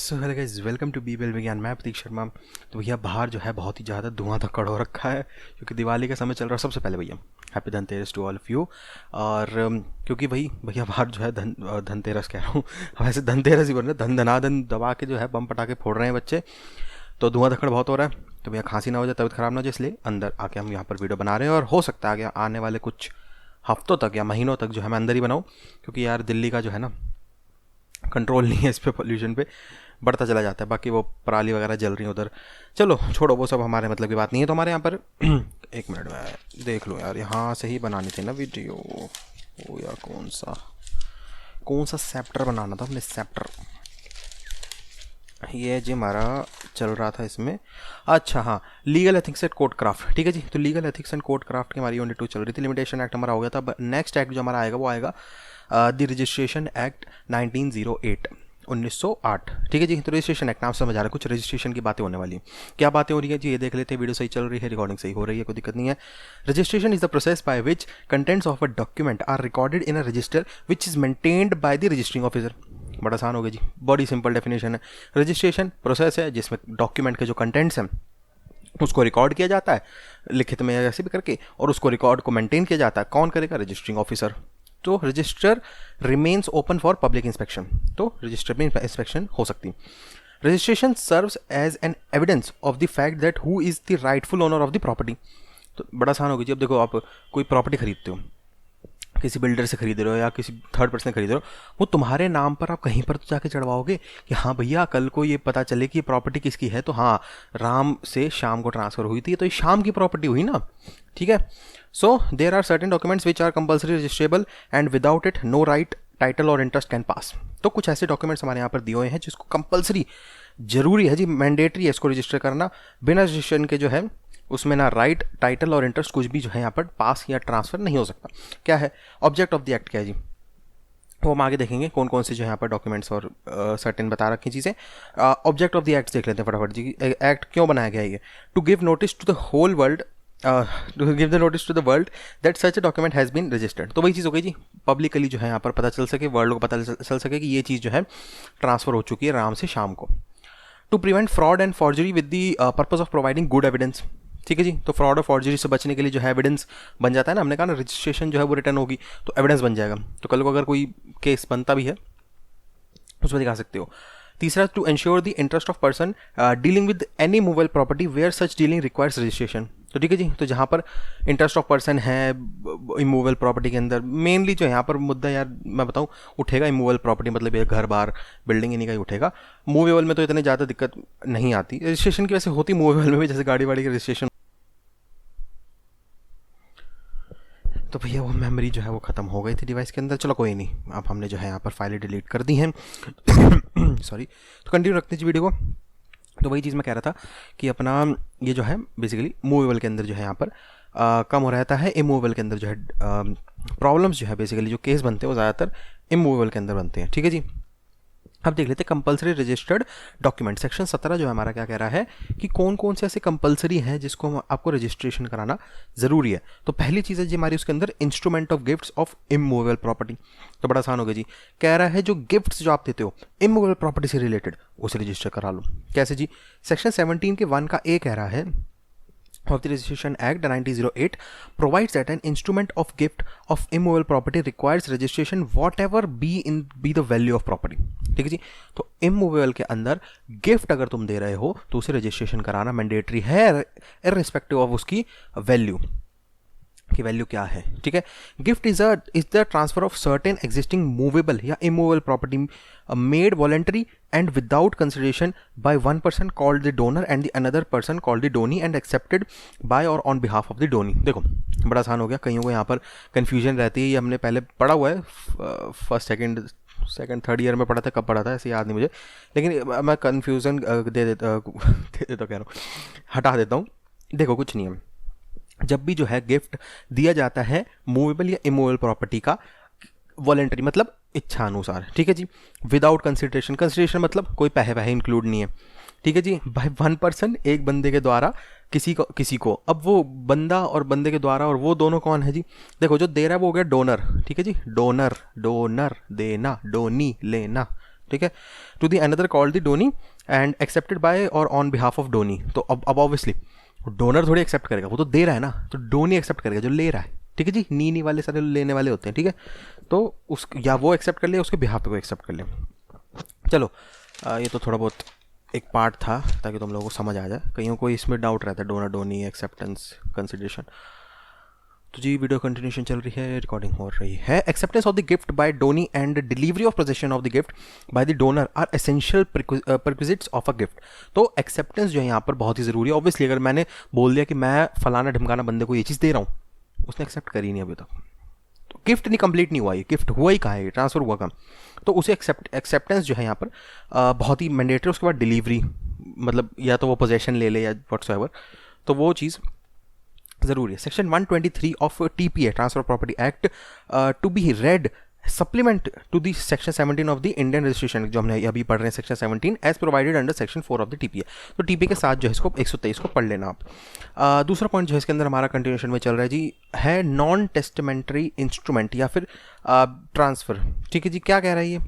So hello guys, welcome to B bell विज्ञान। मैं प्रतीक शर्मा। तो भैया बाहर जो है बहुत ही ज़्यादा धुआं धक्कड़ हो रखा है क्योंकि दिवाली का समय चल रहा है। सबसे पहले भैया happy Dhanteras to all of you. और क्योंकि भाई भैया बाहर जो है धनतेरस कह रहा हूँ वैसे धनतेरस ही बोल रहे हैं, धन धनाधन दबा के जो है बम पटाखे फोड़ रहे हैं बच्चे। तो धुआं धक्कड़ बहुत हो रहा है, तो भैया खांसी ना हो जाए, तबीयत ख़राब ना हो जाए, इसलिए अंदर आके हम यहाँ पर वीडियो बना रहे हैं। और हो सकता है आगे आने वाले कुछ हफ्तों तक या महीनों तक जो है मैं अंदर ही बनाऊँ, क्योंकि यार दिल्ली का जो है ना कंट्रोल नहीं है इस पे, पोल्यूशन पे बढ़ता चला जाता है। बाकी वो पराली वगैरह जल रही है उधर, चलो छोड़ो, वो सब हमारे मतलब की बात नहीं है। तो हमारे यहाँ पर एक मिनट में देख लो यार, यहाँ से ही बनानी थी ना वीडियो। ओ यार कौन सा चैप्टर बनाना था हमने, चैप्टर ये जी हमारा चल रहा था इसमें। अच्छा हाँ, legal ethics and code craft, ठीक है जी। तो legal ethics and code craft की हमारी यूनिट 2 चल रही थी। लिमिटेशन एक्ट हमारा हो गया था। नेक्स्ट एक्ट जो हमारा आएगा वो आएगा द रजिस्ट्रेशन एक्ट 1908, 1908, ठीक है जी। तो रजिस्ट्रेशन एक्ट नाम से समझ आ रहा है, कुछ रजिस्ट्रेशन की बातें होने वाली। क्या बातें हो रही है जी, ये देख लेते हैं। वीडियो सही चल रही है, रिकॉर्डिंग सही हो रही है, कोई दिक्कत नहीं है। Registration is the process by which contents of a document are recorded in a register which is maintained by the registering officer. बड़ा आसान हो गया जी, बड़ी सिंपल डेफिनेशन है। रजिस्ट्रेशन प्रोसेस है जिसमें डॉक्यूमेंट के जो कंटेंट्स हैं उसको रिकॉर्ड किया जाता है लिखित में ऐसे भी करके, और उसको रिकॉर्ड को मेंटेन किया जाता है। कौन करेगा? Registering officer. तो register remains open for public inspection, तो रजिस्टर में इंस्पेक्शन हो सकती है। Registration serves as an evidence of the fact that who is the rightful owner of the property. तो बड़ा आसान हो गया जी। अब देखो, आप कोई प्रॉपर्टी खरीदते हो, किसी बिल्डर से खरीद रहे हो या किसी थर्ड पर्सन से खरीद रहे हो, वो तुम्हारे नाम पर आप कहीं पर तो जाके चढ़वाओगे कि हाँ भैया कल को ये पता चले कि ये प्रॉपर्टी किसकी है, तो हाँ राम से शाम को ट्रांसफ़र हुई थी, तो ये शाम की प्रॉपर्टी हुई ना, ठीक है। So there are certain documents which are compulsory registrable and without it no right title or interest can pass. तो कुछ ऐसे डॉक्यूमेंट्स हमारे यहाँ पर दिए हुए हैं जिसको कंपल्सरी जरूरी है जी, मैंडेटरी है इसको रजिस्टर करना। बिना रजिस्ट्रेशन के जो है उसमें ना राइट टाइटल और इंटरेस्ट कुछ भी जो है यहाँ पर पास या ट्रांसफ़र नहीं हो सकता। क्या है ऑब्जेक्ट ऑफ द एक्ट, क्या है जी, वो हम आगे देखेंगे कौन कौन से जो है यहाँ पर डॉक्यूमेंट्स और सर्टेन बता रखी चीज़ें। ऑब्जेक्ट ऑफ द एक्ट देख लेते हैं फटाफट जी। एक्ट क्यों बनाया गया है ये? To give notice to the whole world, to give the notice to the world that such a document has been registered. तो वही चीज़ हो गई जी, पब्लिकली जो है यहाँ पर पता चल सके, वर्ल्ड को पता चल सके कि ये चीज़ जो है ट्रांसफ़र हो चुकी है राम से शाम को। To prevent fraud and forgery with the purpose of providing good evidence, ठीक है जी। तो फ्रॉड और फॉर्जरी से बचने के लिए जो है एविडेंस बन जाता है ना, हमने कहा ना रजिस्ट्रेशन जो है वो रिटर्न होगी तो एविडेंस बन जाएगा, तो कल को अगर कोई केस बनता भी है उसमें दिखा सकते हो। तीसरा, to ensure the interest of person dealing with any movable property where such dealing requires registration. तो ठीक है जी, तो जहाँ पर इंटरेस्ट ऑफ पर्सन है इमूवेबल प्रॉपर्टी के अंदर, मेनली जो यहाँ पर मुद्दा यार मैं बताऊँ उठेगा इमूवेबल प्रॉपर्टी, मतलब ये घर बार बिल्डिंग इन्हीं का ही उठेगा। मूवेबल में तो इतनी ज़्यादा दिक्कत नहीं आती, रजिस्ट्रेशन की वैसे होती मूवेबल में भी, जैसे गाड़ी वाड़ी की रजिस्ट्रेशन। तो भैया वो मेमोरी जो है वो ख़त्म हो गई थी डिवाइस के अंदर, चलो कोई नहीं, अब हमने जो है यहाँ पर फाइलें डिलीट कर दी हैं सॉरी। तो कंटिन्यू रखते हैं वीडियो को। तो वही चीज़ मैं कह रहा था कि अपना ये जो है बेसिकली मूवेबल के अंदर जो है यहाँ पर कम हो रहता है, इमूवेबल के अंदर जो है प्रॉब्लम्स जो है बेसिकली जो केस बनते हैं वो ज़्यादातर इमूवेबल के अंदर बनते हैं, ठीक है जी। अब देख लेते हैं कंपलसरी रजिस्टर्ड डॉक्यूमेंट। सेक्शन 17 जो है हमारा क्या कह रहा है कि कौन कौन से ऐसे कंपलसरी हैं जिसको आपको रजिस्ट्रेशन कराना ज़रूरी है। तो पहली चीज़ है जी हमारी उसके अंदर instrument of gifts of immovable property. तो बड़ा आसान हो गया जी, कह रहा है जो गिफ्ट्स जो आप देते हो इमूवेबल प्रॉपर्टी से रिलेटेड उसे रजिस्टर करा लो। कैसे जी? सेक्शन 17 के 1 का ए कह रहा है of the Registration Act 1908 provides that an instrument of gift of immovable property requires registration whatever be the value of property, ठीक है जी। तो इमूवेबल के अंदर गिफ्ट अगर तुम दे रहे हो तो उसे रजिस्ट्रेशन कराना मैंडेटरी है इररिस्पेक्टिव ऑफ उसकी वैल्यू की वैल्यू क्या है, ठीक है। Gift is the transfer of certain existing movable या immovable property made voluntary and without consideration by one person called the donor and the another person called the donee and accepted by or on behalf of the donee. देखो बड़ा आसान हो गया, कईयों को यहाँ पर कन्फ्यूजन रहती है, ये हमने पहले पढ़ा हुआ है, फर्स्ट सेकंड थर्ड ईयर में पढ़ा था, कब पढ़ा था ऐसे याद नहीं मुझे, लेकिन मैं कन्फ्यूज़न दे देता कह रहा हूँ, हटा देता हूँ। देखो कुछ नहीं है, जब भी जो है गिफ्ट दिया जाता है मूवेबल या इमूवेबल प्रॉपर्टी का वॉलेंटरी मतलब इच्छा अनुसार, ठीक है जी, विदाउट कंसिडरेशन, कंसिडरेशन मतलब कोई पैसे इंक्लूड नहीं है, ठीक है जी, बाय वन पर्सन एक बंदे के द्वारा किसी को। अब वो बंदा और बंदे के द्वारा, और वो दोनों कौन है जी? देखो जो दे रहा है वो हो गया डोनर, ठीक है जी, डोनर देना, डोनी लेना, ठीक है, to the another called the donee and accepted by or on behalf of donee. तो अब ऑब्वियसली डोनर थोड़ी एक्सेप्ट करेगा, वो तो दे रहा है ना, तो डोनी एक्सेप्ट करेगा जो ले रहा है, ठीक है जी, नी वाले सारे लेने वाले होते हैं, ठीक है, तो उस या वो एक्सेप्ट कर ले, उसके बिहाफ पे को एक्सेप्ट कर ले। चलो ये तो थोड़ा बहुत एक पार्ट था ताकि तुम लोगों को समझ आ जाए, कईयों को इसमें डाउट रहता है डोनर डोनी एक्सेप्टेंस कंसिडरेशन। तो जी वीडियो कंटिन्यूशन चल रही है, रिकॉर्डिंग हो रही है। Acceptance of the gift by donee and delivery of possession of the gift by the donor are essential prerequisites of a gift. तो एक्सेप्टेंस जो है यहाँ पर बहुत ही ज़रूरी है। ऑब्वियसली अगर मैंने बोल दिया कि मैं फलाना ढमकाना बंदे को ये चीज़ दे रहा हूँ, उसने एक्सेप्ट करी नहीं अभी तक, तो गिफ्ट नहीं कंप्लीट नहीं हुआ, ये गिफ्ट हुआ ही कहाँ है, ट्रांसफर हुआ कहाँ, तो उसे एक्सेप्टेंस जो है यहाँ पर बहुत ही मैंडेटरी। उसके बाद डिलीवरी, मतलब या तो वो पोजेशन ले ले या व्हाट्सएवर, तो वो चीज़ ज़रूरी है। Section 123 of TPA transfer property act to be read supplement to the section 17 of the Indian registration, जो हमने अभी पढ़ रहे हैं section 17 as provided under section 4 of the TPA। तो TPA के साथ जो है इसको 123 को पढ़ लेना आप। दूसरा पॉइंट जो है इसके अंदर हमारा कंटिन्यूशन में चल रहा है जी, है नॉन टेस्टमेंट्री इंस्ट्रूमेंट या फिर ट्रांसफ़र, ठीक है जी। क्या कह रहा है ये,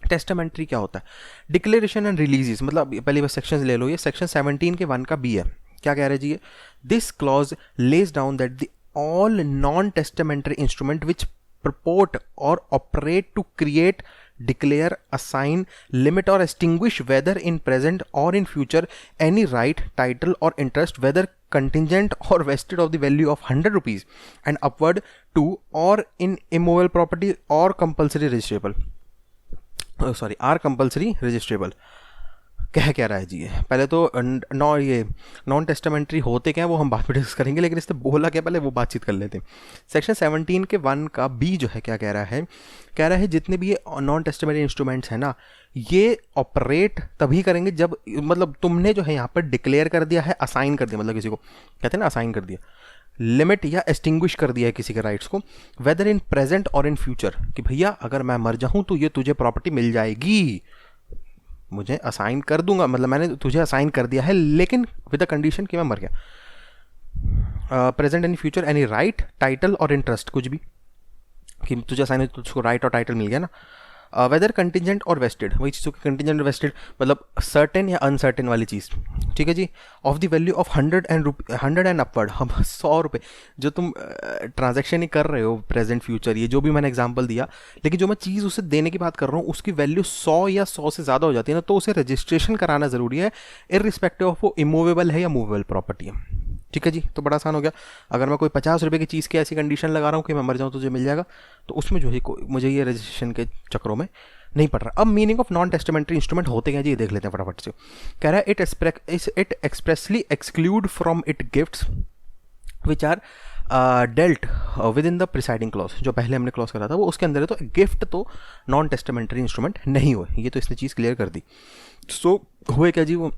टेस्टामेंट्री क्या होता है, डिक्लेरेशन एंड रिलीजेस, मतलब पहले बस सेक्शन ले लो, ये सेक्शन 17 के 1 का B है। क्या कह रहे हैं जी ये, this clause lays down that the all non testamentary instrument which purport or operate to create, declare, assign, limit or extinguish whether in present or in future any right, title or interest whether contingent or vested of the value of 100 rupees and upward to or in immovable property or compulsory registrable, are compulsory registrable। क्या रहा है जी ये, पहले तो ये non testamentary होते क्या है वो हम बाद में डिस्कस करेंगे, लेकिन इससे बोला क्या पहले वो बातचीत कर लेते हैं। सेक्शन 17 के 1 का B जो है क्या कह रहा है जितने भी ये नॉन टेस्टामेंट्री इंस्ट्रूमेंट्स हैं ना, ये ऑपरेट तभी करेंगे जब, मतलब तुमने जो है यहाँ पर डिक्लेयर कर दिया है, असाइन कर दिया, मतलब किसी को कहते हैं ना असाइन कर दिया, लिमिट या एक्सटिंग्विश कर दिया है किसी के राइट्स को, वेदर इन प्रेजेंट और इन फ्यूचर, कि भैया अगर मैं मर जाऊँ तो ये तुझे प्रॉपर्टी मिल जाएगी, मुझे असाइन कर दूंगा, मतलब मैंने तुझे असाइन कर दिया है लेकिन विद द कंडीशन कि मैं मर गया। Present and future any right, title or interest, कुछ भी कि तुझे असाइन है तो तुझको राइट और टाइटल मिल गया ना। वेदर कंटिजेंट और वेस्टेड, वही चीज़ों की कंटिजेंट और वेस्टेड, मतलब सर्टेन या अनसर्टेन वाली चीज़, ठीक है जी। Of the value of 100 and upward, हम 100 रुपये जो तुम ट्रांजैक्शन ही कर रहे हो, प्रेजेंट फ्यूचर, ये जो भी मैंने एग्जांपल दिया, लेकिन जो मैं चीज़ उसे देने की बात कर रहा हूँ उसकी वैल्यू 100 या 100 से ज़्यादा हो जाती है ना, तो उसे रजिस्ट्रेशन कराना ज़रूरी है, इररिस्पेक्टिव ऑफ वो इमूवेबल है या मूवेबल प्रॉपर्टी है, ठीक है जी। तो बड़ा आसान हो गया। अगर मैं कोई 50 रुपये की चीज़ की ऐसी कंडीशन लगा रहा हूँ कि मैं मर जाऊँ तुझे मिल जाएगा, तो उसमें जो है मुझे ये रजिस्ट्रेशन के चक्रों में नहीं पड़ रहा। अब meaning of non testamentary instrument होते क्या जी, ये देख लेते हैं फटाफट से। कह रहा है it expressly exclude from it gifts which are dealt with in the preceding clause, जो पहले हमने क्लॉज करा था वो उसके अंदर है, तो गिफ्ट तो नॉन टेस्टामेंट्री इंस्ट्रूमेंट नहीं हुए, ये तो इसने चीज़ क्लियर कर दी। सो हुए क्या जी, वो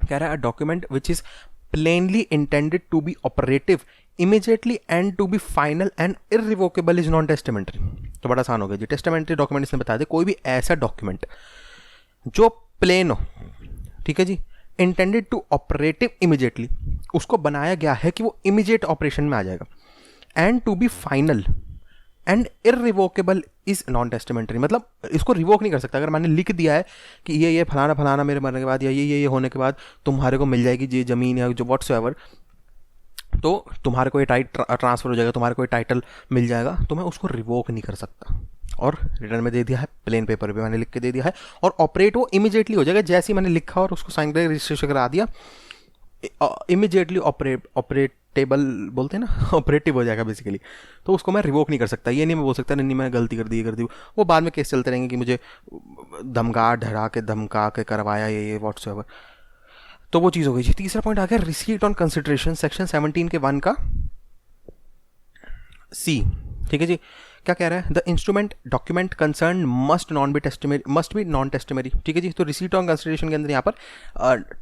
कह रहा है document which is plainly intended to be operative immediately and to be final and irrevocable is non-testamentary। तो बड़ा आसान हो गया जी। टेस्टामेंट्री डॉक्यूमेंट इसने बता दे, कोई भी ऐसा डॉक्यूमेंट जो प्लेन हो, ठीक है जी, इंटेंडेड टू ऑपरेटिव इमीडिएटली, उसको बनाया गया है कि वो इमीडिएट ऑपरेशन में आ जाएगा, and to be final and irrevocable is non testamentary, मतलब इसको रिवोक नहीं कर सकता। अगर मैंने लिख दिया है कि ये फलाना फलाना मेरे मरने के बाद या ये होने के बाद तुम्हारे को मिल जाएगी ये ज़मीन या जो व्हाट्सएवर, तो तुम्हारे को ये ट्रांसफ़र हो जाएगा, तुम्हारे को ये टाइटल मिल जाएगा, तो मैं उसको रिवोक नहीं कर सकता। और रिटर्न में दे दिया है, प्लेन पेपर पे मैंने लिख के दे दिया है, और ऑपरेट वो इमीडिएटली हो जाएगा, जैसे ही मैंने लिखा और उसको साइन करके रजिस्ट्रेशन करा दिया, इमीडिएटली ऑपरेटेबल बोलते हैं ना, ऑपरेटिव हो जाएगा बेसिकली। तो उसको मैं रिवोक नहीं कर सकता। ये नहीं मैं बोल सकता नहीं मैं गलती कर दी वो बाद में केस चलते रहेंगे कि मुझे धमका के करवाया ये व्हाट्सएवर, तो वो चीज़ हो गई जी। तीसरा पॉइंट आ गया रिसीट ऑन कंसिडरेशन, सेक्शन 17 के 1 का C, ठीक है जी। क्या कह रहा है, the instrument document concern must be non testamentary, ठीक है जी। तो रिसीट ऑन कंसिडरेशन के अंदर यहाँ पर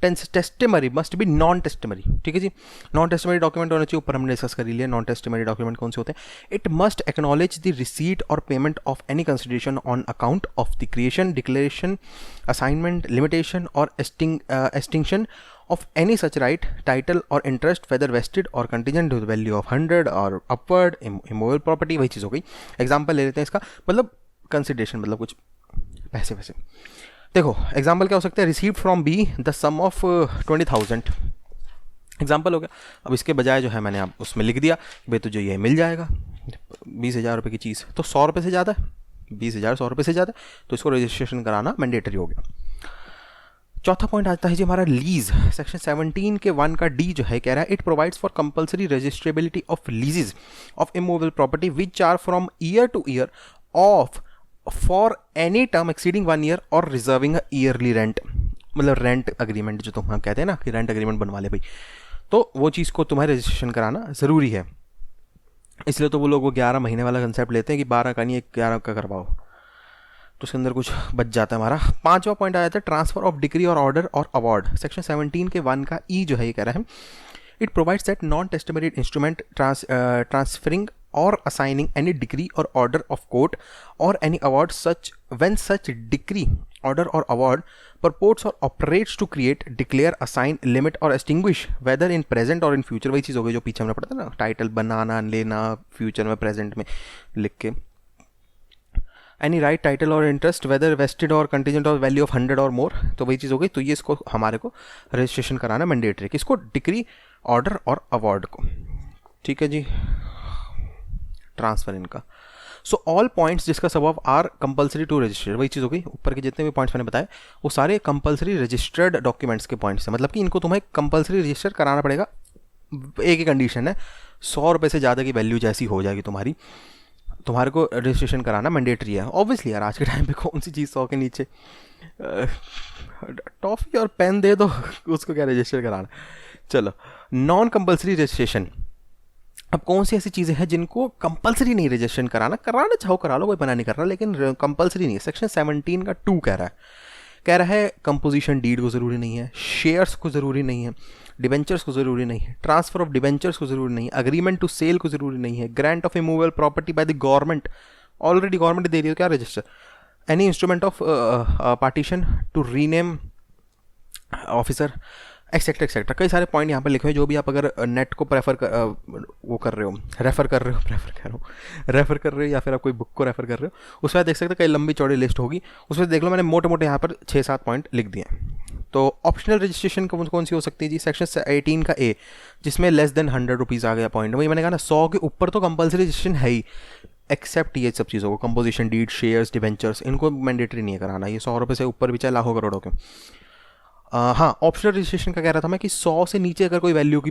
टेस्टिमरी मस्ट बी नॉन टेस्टिमरी, ठीक है जी। नॉन टेस्टिमरी डॉक्यूमेंट होने चाहिए, ऊपर हमने डिस्कस कर लिया नॉन टेस्टिमरी डॉक्यूमेंट कौन से होते हैं। It must acknowledge the receipt or payment of any consideration on account of the creation, declaration, assignment, limitation or extinction of any such right, title or interest whether vested or contingent to the value of 100 or upward immovable property, वही चीज़ हो गई। Example ले लेते हैं इसका, मतलब consideration मतलब कुछ पैसे वैसे। देखो एग्जाम्पल क्या हो सकता है, receive from B the sum of 20,000 example हो गया। अब इसके बजाय जो है मैंने अब उसमें लिख दिया भाई तुझे ये मिल जाएगा 20,000 रुपये की चीज़, तो 100 रुपये से ज़्यादा है, 20,000 100 रुपये से ज़्यादा, तो इसको रजिस्ट्रेशन कराना मैंडेटरी हो गया। चौथा पॉइंट आता है जी हमारा लीज। सेक्शन 17 के 1 का डी जो है कह रहा है it provides for compulsory registrability of leases of immovable property which are from year to year of for any term exceeding 1 year or reserving yearly rent, मतलब रेंट अग्रीमेंट जो तुम कहते हैं ना कि रेंट अग्रीमेंट बनवा ले भाई, तो वो चीज़ को तुम्हें रजिस्ट्रेशन कराना ज़रूरी है। इसलिए तो वो लोग वो 11 महीने वाला कंसेप्ट लेते हैं कि 12 का नहीं 11 का करवाओ, तो उसके अंदर कुछ बच जाता है हमारा। पांचवा पॉइंट आ जाता है transfer of degree or order or award. Section 17 के 1 का ई जो है ये कह रहा है it provides that non testamentary instrument transferring or assigning any decree or order of court or any award such when such decree order or award purports or operates to create, declare, assign, limit और extinguish whether in present or in future, वही चीज़ हो गई जो पीछे हमने पढ़ा था ना, टाइटल बनाना लेना फ्यूचर में प्रेजेंट में लिख के, any right title or interest weather wasted और कंटीजेंट और वैल्यू ऑफ 100 और मोर, तो वही चीज़ हो गई। तो ये इसको हमारे को रजिस्ट्रेशन कराना मैंडेटरी, किसको, डिग्री ऑर्डर और अवार्ड को, ठीक है जी, ट्रांसफर इनका। So all points discussed above are compulsory to register, वही चीज़ हो गई, ऊपर के जितने भी पॉइंट्स मैंने बताए वो सारे कंपल्सरी रजिस्टर्ड डॉक्यूमेंट्स के पॉइंट्स हैं, मतलब कि इनको तुम्हें कंपल्सरी रजिस्टर कराना पड़ेगा। एक ही कंडीशन है, 100 रुपये से ज़्यादा की वैल्यू जैसी हो जाएगी तुम्हारी, तुम्हारे को रजिस्ट्रेशन कराना मैंडेटरी है। ऑब्वियसली यार आज के टाइम पे कौन सी चीज़ 100 के नीचे, टॉफ़ी और पेन दे दो उसको क्या रजिस्टर कराना। चलो नॉन कंपल्सरी रजिस्ट्रेशन, अब कौन सी ऐसी चीज़ें हैं जिनको कंपलसरी नहीं रजिस्ट्रेशन कराना चाहो करा लो, कोई मना नहीं कर रहा, लेकिन कंपलसरी नहीं है। सेक्शन 17 का 2 कह रहा है कंपोजिशन डीड को ज़रूरी नहीं है, शेयर्स को ज़रूरी नहीं है, डिबेंचर्स को ज़रूरी नहीं है, ट्रांसफर ऑफ डिबेंचर्स को ज़रूरी नहीं है, अग्रीमेंट टू सेल को ज़रूरी नहीं है, grant of immovable property by the government, already government दे रही है क्या register, any instrument of partition to revenue officer, etcetera etcetera. कई सारे पॉइंट यहाँ पर लिखे हुए, जो भी आप अगर नेट को रेफ़र कर रहे हो या फिर आप कोई बुक को रेफ़र कर रहे हो, उसमें आप देख सकते हो कई लंबी चौड़ी लिस्ट होगी, उसमें देख लो मैंने मोटे मोटे यहाँ पर 6-7 पॉइंट लिख दिए हैं। तो ऑप्शनल रजिस्ट्रेशन कौन सी हो सकती है जी, सेक्शन 18 का ए, जिसमें लेस देन 100 रुपीज़ आ गया पॉइंट, वही मैंने कहा ना 100 के ऊपर तो कंपल्सरी रजिस्ट्रेशन है ही, एक्सेप्ट ये सब चीज़ों को, कंपोजिशन डीड, शेयर्स, डिबेंचर्स, इनको मैंडेटरी नहीं है कराना, ये 100 रुपये से ऊपर भी चाहे लाखों करोड़ों के। हाँ ऑप्शनल रजिस्ट्रेशन का कह रहा था मैं कि 100 से नीचे अगर कोई वैल्यू की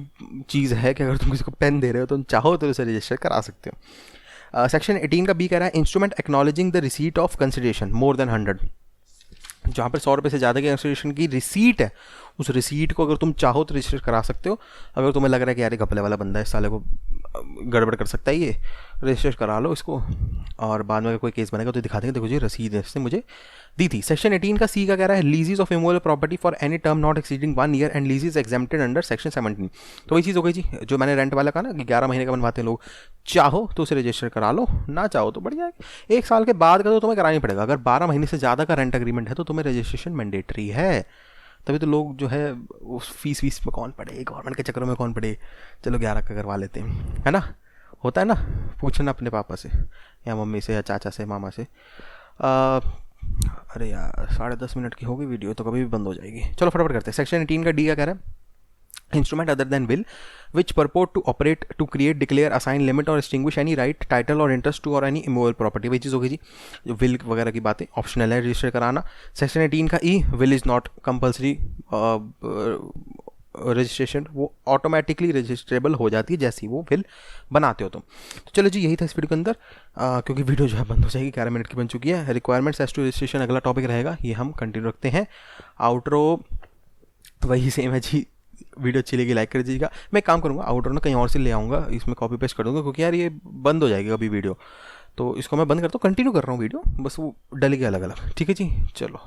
चीज़ है कि अगर तुम किसी को पेन दे रहे हो तो तुम चाहो तो उसे रजिस्टर करा सकते हो। सेक्शन 18 का बी कह रहा है instrument acknowledging the receipt of consideration more than 100, जहाँ पर 100 रुपये से ज़्यादा की कंसिडरेशन की रिसीट है, उस रिसीट को अगर तुम चाहो तो रजिस्टर करा सकते हो। अगर तुम्हें लग रहा है कि यार घपले वाला बंदा है, इस साले को गड़बड़ कर सकता है, ये रजिस्टर करा लो इसको, और बाद में अगर कोई केस बनेगा तो दिखा देंगे देखो जी रसीद इसने मुझे दी थी। सेक्शन 18 का सी का कह रहा है लीजेस of immovable property for any term not exceeding 1 year and लीजेस exempted under section 17। तो वही चीज़ हो गई जी, जो मैंने रेंट वाला कहा ना कि 11 महीने का बनवाते हैं लोग, चाहो तो उसे रजिस्टर करा लो, ना चाहो तो बढ़िया है। 1 साल के बाद का तो तुम्हें कराना ही पड़ेगा। अगर 12 महीने से ज़्यादा का रेंट अग्रीमेंट है तो तुम्हें रजिस्ट्रेशन मैंडेटरी है। तभी तो लोग जो है उस फीस में कौन पड़े, गवर्नमेंट के चक्करों में कौन पड़े, चलो 11 का करवा लेते हैं, है ना, होता है ना, पूछना अपने पापा से या मम्मी से या चाचा से, मामा से। अरे यार 10:30 मिनट की होगी वीडियो तो कभी भी बंद हो जाएगी। चलो फटाफट करते हैं। सेक्शन 18 का डी का कह रहा है instrument other than will which purport to operate to create, declare, assign, limit or extinguish any right, title or interest to or any immovable property, वही चीज़ होगी जी, जो विल वगैरह की बातें ऑप्शनल है रजिस्टर कराना। सेक्शन 18 का E will is not compulsory registration, वो ऑटोमेटिकली रजिस्ट्रेबल हो जाती है जैसी वो विल बनाते हो तुम। तो चलो जी यही था इस वीडियो के अंदर, क्योंकि वीडियो जो है बंद हो जाएगी, 11 मिनट की बन चुकी है। रिक्वायरमेंट्स एज टू रजिस्ट्रेशन अगला टॉपिक रहेगा, ये हम कंटिन्यू रखते हैं। आउटरो वही सेम है जी, वीडियो अच्छी लगी लाइक कर दीजिएगा। मैं काम करूँगा आउटरो ना कहीं और से ले आऊँगा, इसमें कॉपी पेस्ट कर दूँगा, क्योंकि यार ये बंद हो जाएगी अभी वीडियो, तो इसको मैं बंद करता हूँ, कंटिन्यू कर रहा हूँ वीडियो, बस वो डलेगी अलग अलग। ठीक है जी, चलो।